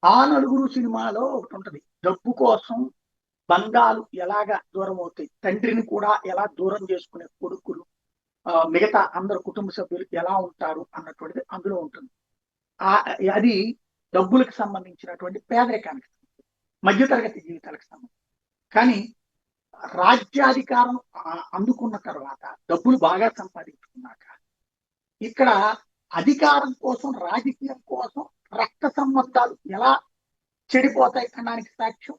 ఆ నలుగురు సినిమాలో ఒకటి ఉంటది. డబ్బు కోసం బంధాలు ఎలాగా దూరం అవుతాయి, తండ్రిని కూడా ఎలా దూరం చేసుకునే కొడుకులు, మిగతా అందరు కుటుంబ సభ్యులు ఎలా ఉంటారు అన్నటువంటిది అందులో ఉంటుంది. ఆ అది డబ్బులకు సంబంధించినటువంటి పేదరికానికి, మధ్యతరగతి జీవితాలకు సంబంధించి. కానీ రాజ్యాధికారం అందుకున్న తర్వాత, డబ్బులు బాగా సంపాదించుకున్నాక, ఇక్కడ అధికారం కోసం, రాజకీయం కోసం రక్త సంబంధాలు ఎలా చెడిపోతాయి అనడానికి సాక్ష్యం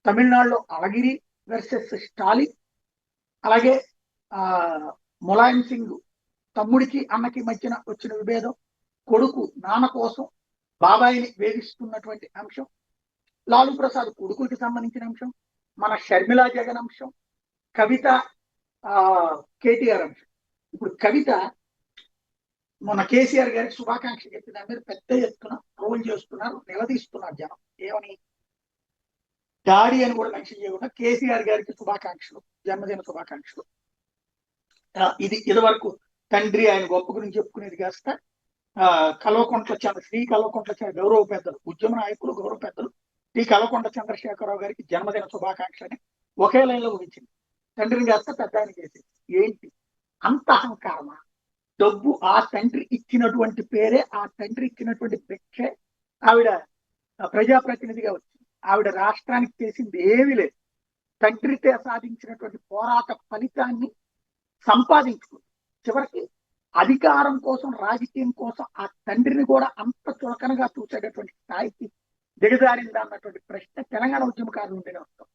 తమిళనాడులో అళగిరి వర్సెస్ స్టాలిన్. అలాగే ఆ ములాయం సింగ్ తమ్ముడికి అన్నకి మధ్యన వచ్చిన విభేదం, కొడుకు నాన్న కోసం బాబాయిని వేధిస్తున్నటువంటి అంశం, లాలూ ప్రసాద్ కొడుకులకి సంబంధించిన అంశం, మన షర్మిలా జగన్ అంశం, కవిత కేటీఆర్ అంశం. ఇప్పుడు కవిత మన కేసీఆర్ గారికి శుభాకాంక్షలు చెప్పిన దాని మీద పెద్ద ఎత్తున ట్రోల్ చేస్తున్నారు, నిలదీస్తున్నారు జనం. ఏమని? డాడీ అని కూడా మెన్షన్ చేయకుండా కేసీఆర్ గారికి శుభాకాంక్షలు, జన్మదిన శుభాకాంక్షలు. ఇది వరకు తండ్రి ఆయన గొప్ప గురించి చెప్పుకునేది కాస్త శ్రీ కల్వకుంట్ల గౌరవ పెద్దలు, ఉద్యమ నాయకులు, గౌరవ పెద్దలు శ్రీ కల్వకుంట్ల చంద్రశేఖరరావు గారికి జన్మదిన శుభాకాంక్షలని ఒకే లైన్లో ముగించింది. తండ్రిని కాస్త పెద్ద ఆయన చేసేది. ఏంటి అంత అహంకారమా? డబ్బు ఆ తండ్రి ఇచ్చినటువంటి పేరే, ఆ తండ్రి ఇచ్చినటువంటి భిక్షే ఆవిడ ప్రజాప్రతినిధిగా వచ్చింది. ఆవిడ రాష్ట్రానికి చేసింది ఏమీ లేదు. తండ్రితో సాధించినటువంటి పోరాట ఫలితాన్ని సంపాదించుకుంది. చివరికి అధికారం కోసం, రాజకీయం కోసం ఆ తండ్రిని కూడా అంత చులకనగా చూసేటటువంటి స్థాయికి దిగజారిందా అన్నటువంటి ప్రశ్న తెలంగాణ ఉద్యమకారులు ఉంటేనే వస్తాం.